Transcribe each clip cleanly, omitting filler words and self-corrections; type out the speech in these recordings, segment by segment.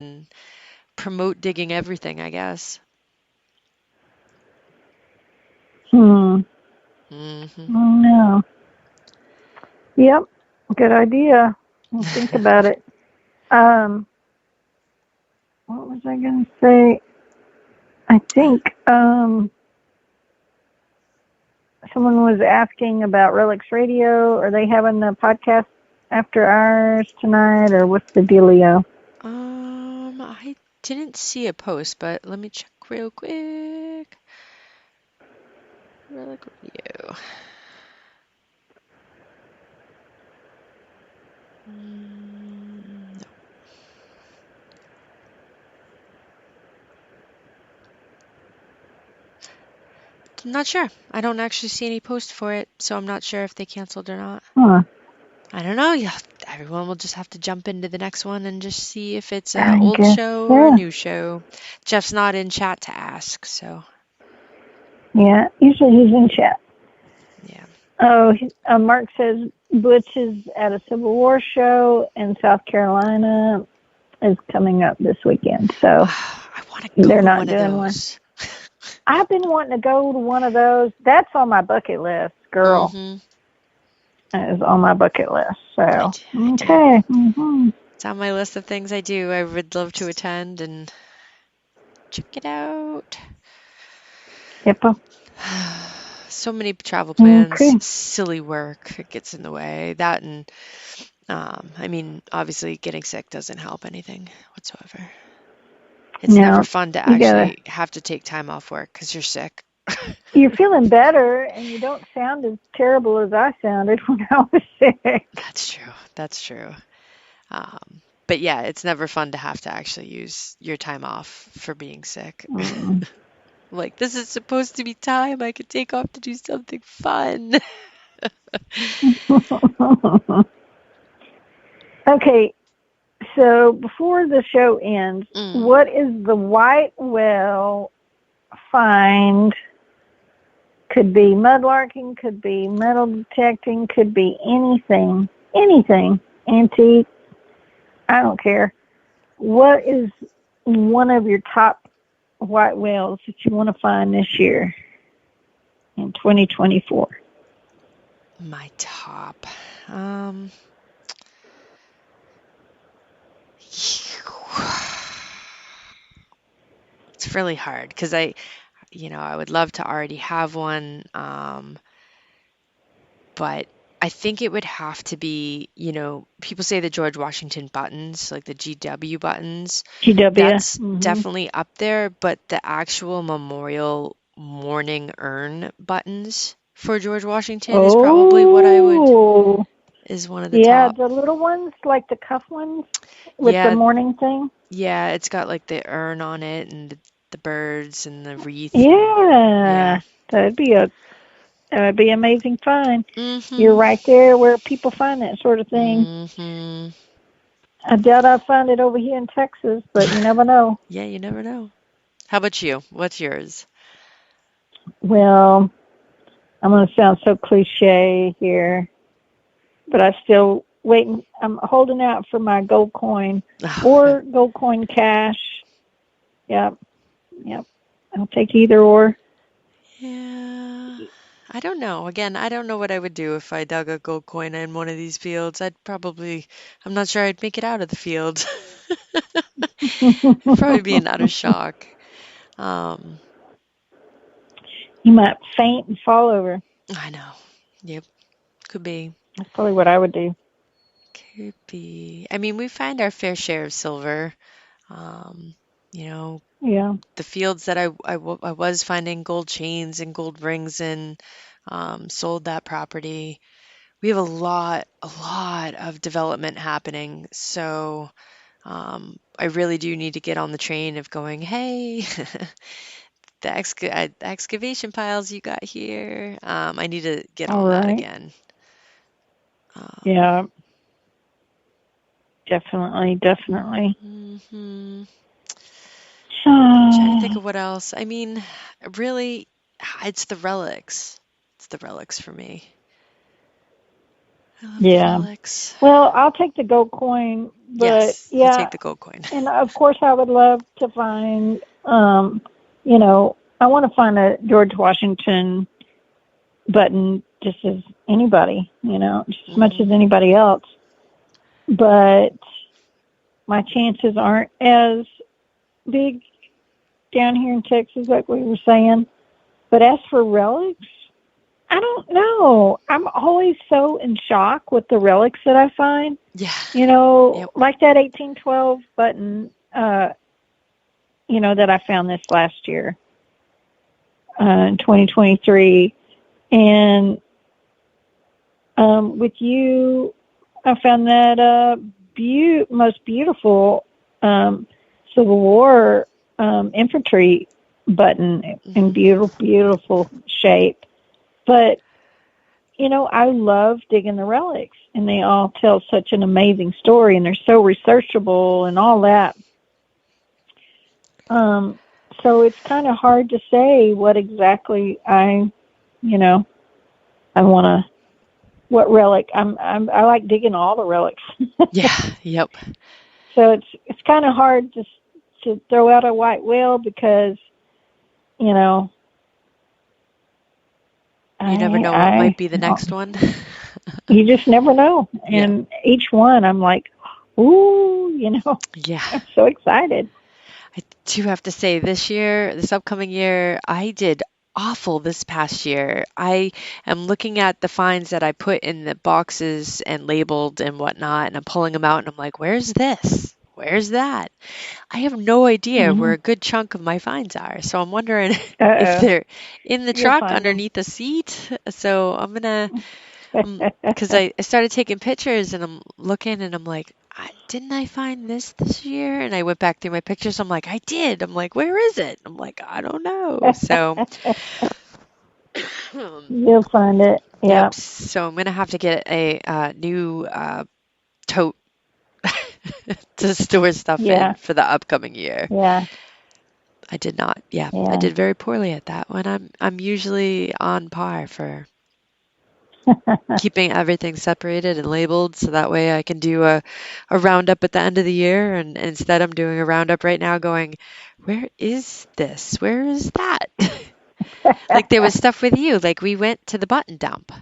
and promote digging everything, I guess. Hmm. Mm-hmm. Oh, no. Yep. Good idea. I'll think about it. Um, what was I going to say? I think someone was asking about Relics Radio. Are they having the podcast after ours tonight, or what's the dealio? I didn't see a post, but let me check real quick. Relic Radio. No. I'm not sure. I don't actually see any post for it, so I'm not sure if they canceled or not. Huh. I don't know. Yeah, everyone will just have to jump into the next one and just see if it's an I old guess show or a so. new show. Jeff's not in chat to ask, so Yeah. Usually he's in chat. yeah. Oh, Mark says Butch is at a Civil War show in South Carolina is coming up this weekend, so I want to go they're to not one of doing one. those. I've been wanting to go to one of those. That's on my bucket list, girl. Mm-hmm. That is on my bucket list. So, I do. okay. Mm-hmm. It's on my list of things I do. I would love to attend and check it out. Yep. So many travel plans, Okay. silly work, it gets in the way. That and, I mean, obviously getting sick doesn't help anything whatsoever. It's never Now, fun to you gotta, actually have to take time off work because you're sick. you're feeling better and you don't sound as terrible as I sounded when I was sick. That's true. That's true. But yeah, it's never fun to have to actually use your time off for being sick. Mm. Like, this is supposed to be time I could take off to do something fun. Okay, so before the show ends, Mm. what is the white whale find? Could be mudlarking, could be metal detecting, could be anything. Anything. Antique. I don't care. What is one of your top white whales that you want to find this year in 2024? My top. It's really hard because I would love to already have one, but I think it would have to be, people say the George Washington buttons, like the GW buttons. GW. That's Mm-hmm. definitely up there, but the actual memorial mourning urn buttons for George Washington is probably Oh, is one of the yeah, top. the little ones, like the cuff ones with the Yeah, mourning thing. yeah, it's got like the urn on it and the birds and the wreath. Yeah. Yeah, that'd be a that would be amazing find. You're Mm-hmm. right there where people find that sort of thing. Mm-hmm. I doubt I'd find it over here in Texas, but you never know. Yeah, you never know. How about you? What's yours? Well, I'm going to sound so cliche here, but I still waiting. I'm holding out for my gold coin or gold coin cash. Yep, yep. I'll take either or. Yeah. I don't know. Again, I don't know what I would do if I dug a gold coin in one of these fields. I'm not sure I'd make it out of the field. I'd probably be in utter shock. Um, You might faint and fall over. I know. Yep. Could be. That's probably what I would do. Could be. I mean, we find our fair share of silver. Um, you know, Yeah. the fields that I was finding gold chains and gold rings in, sold that property. We have a lot of development happening. So I really do need to get on the train of going, hey, the excavation piles you got here. I need to get All on that right. again. Um, Yeah. Definitely. Definitely. mhm. Trying to think So, of what else. I mean, really, it's the relics. It's the relics for me. I love the Yeah. relics. Well, I'll take the gold coin, but Yes, you yeah, take the gold coin. and of course I would love to find, I want to find a George Washington button just as anybody, just as much as Hmm. anybody else. But my chances aren't as big down here in Texas, like we were saying. But as for relics, I don't know. I'm always so in shock with the relics that I find. Yeah. Yep. Like that 1812 button, that I found this last year, in 2023. And with you, I found that most beautiful Civil War infantry button in Hmm. beautiful, beautiful shape. But I love digging the relics, and they all tell such an amazing story, and they're so researchable and all that. Um, so it's kind of hard to say what exactly you know, I want to, what relic. I like digging all the relics. Yeah. Yep. So it's kind of hard to throw out a white whale because you know You never know what I might be the next one. you just never know, Yeah. and each one I'm like, ooh, Yeah. I'm so excited. I do have to say, this upcoming year, I did awful this past year. I am looking at the finds that I put in the boxes and labeled and whatnot, and I'm pulling them out and I'm like, where's this? Where's that? I have no idea where Hmm. a good chunk of my finds are. So I'm wondering Uh if oh, they're in the you'll truck find them. underneath the seat. So I'm gonna, because I started taking pictures and I'm looking and I'm like, didn't I find this year? And I went back through my pictures. I'm like, I did. I'm like, where is it? I'm like, I don't know. So, You'll find it. Yeah, yep. So I'm gonna have to get a new tote to store stuff in yeah, for the upcoming year. yeah, I did not. Yeah, I yeah. did very poorly at that one. I'm usually on par for keeping everything separated and labeled so that way I can do a roundup at the end of the year. And instead, I'm doing a roundup right now going, where is this? Where is that? Like there was stuff with you. Like we went to the button dump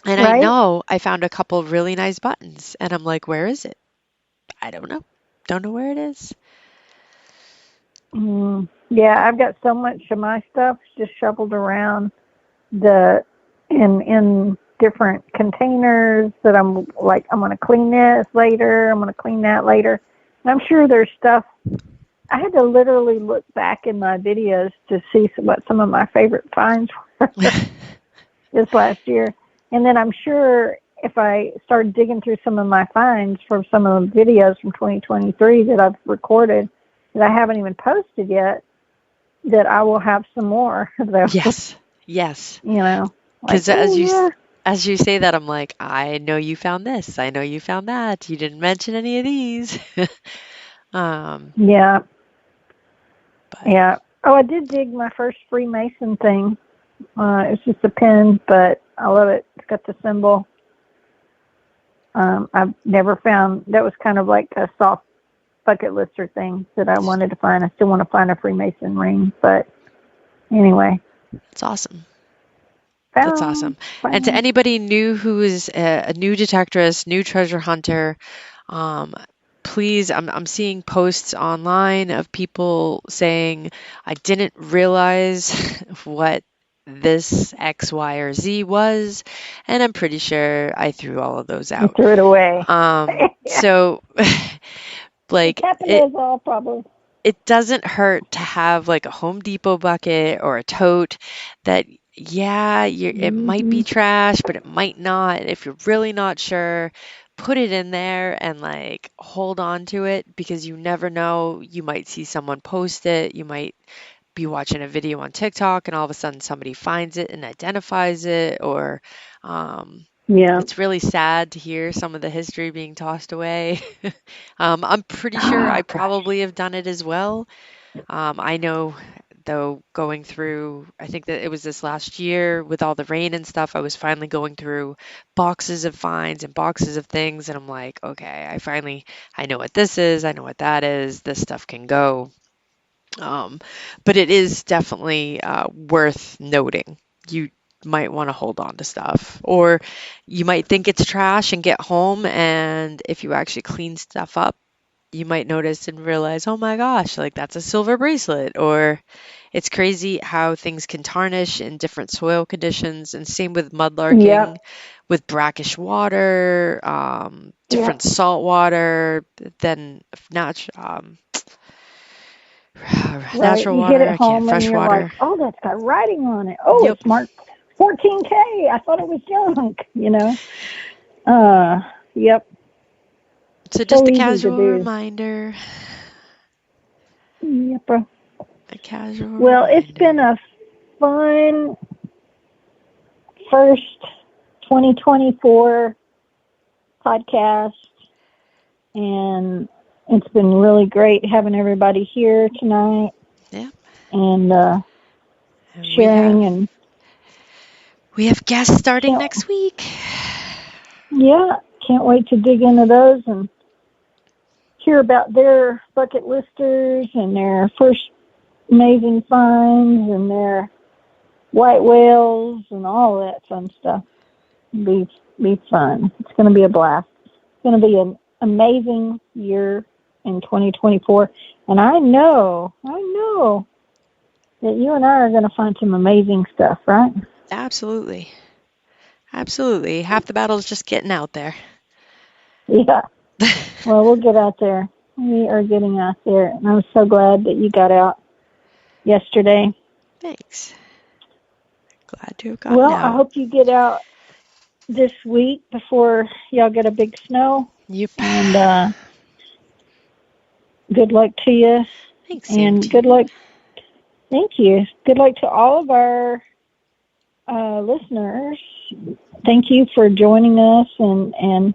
and I Right? know I found a couple really nice buttons. And I'm like, where is it? I don't know. Don't know where it is. Yeah, I've got so much of my stuff just shoveled around the in different containers that I'm like, I'm going to clean this later. I'm going to clean that later. And I'm sure there's stuff. I had to literally look back in my videos to see what some of my favorite finds were this last year. And then I'm sure if I start digging through some of my finds from some of the videos from 2023 that I've recorded that I haven't even posted yet, that I will have some more of those, Yes. Yes. like, Because oh, yeah. as you say that, I'm like, I know you found this. I know you found that. You didn't mention any of these. Um, Yeah, but yeah. Oh, I did dig my first Freemason thing. It's just a pin, but I love it. It's got the symbol. I've never found, that was kind of like a soft bucket lister thing that I wanted to find. I still want to find a Freemason ring, but anyway, it's awesome. That's found, awesome. And to found. anybody new who is a new detectorist, new treasure hunter, um, please, I'm seeing posts online of people saying, I didn't realize what this X, Y, or Z was, and I'm pretty sure I threw all of those You out. threw it away. Yeah, So it's like happened to us all, probably. it doesn't hurt to have like a Home Depot bucket or a tote that, yeah, it might Hmm. be trash, but it might not. If you're really not sure, put it in there and like hold on to it because you never know. You might see someone post it. You might be watching a video on TikTok and all of a sudden somebody finds it and identifies it, or um, Yeah. it's really sad to hear some of the history being tossed away. I'm pretty sure Oh, I gosh. probably have done it as well. I know though, going through, I think that it was this last year with all the rain and stuff, I was finally going through boxes of finds and boxes of things, and I'm like, okay, I know what this is, I know what that is, this stuff can go. Um, but it is definitely worth noting. You might want to hold on to stuff, or you might think it's trash and get home, and if you actually clean stuff up, you might notice and realize, oh my gosh, like that's a silver bracelet. Or it's crazy how things can tarnish in different soil conditions. And same with mudlarking, Yep. with brackish water, Yep. different salt water than Right. natural You hit water. it I can't, home and fresh you're like, water. oh, that's got writing on it. Oh, Yep. it's marked 14K. I thought it was junk, you know? Uh, yep. So just So a easy to casual do. reminder, Yep. Bro. a casual Well, it's reminder. been a fun first 2024 podcast, and it's been really great having everybody here tonight Yeah. and And sharing and we have guests starting can't, next week. yeah, can't wait to dig into those and hear about their bucket listers and their first amazing finds and their white whales and all that fun stuff. Be fun. It's going to be a blast. It's going to be an amazing year in 2024, and I know that you and I are going to find some amazing stuff, right? Absolutely. Absolutely. Half the battle is just getting out there. Yeah. Well, we'll get out there. We are getting out there, and I'm so glad that you got out yesterday. Thanks. Glad to have gotten Well, I out. hope you get out this week before y'all get a big snow. Yep. And good luck to you. Thanks, same And to good you. luck. Thank you. Good luck to all of our listeners. Thank you for joining us and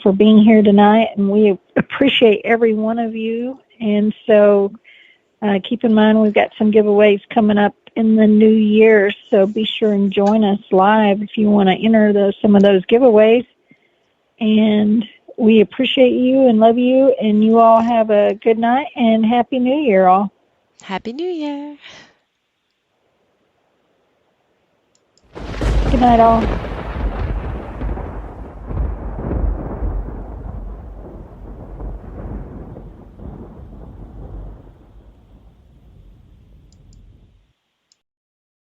for being here tonight. And we appreciate every one of you. And so keep in mind we've got some giveaways coming up in the new year. So be sure and join us live if you want to enter some of those giveaways. And we appreciate you and love you. And you all have a good night and Happy New Year, all. Happy New Year. Good night, all.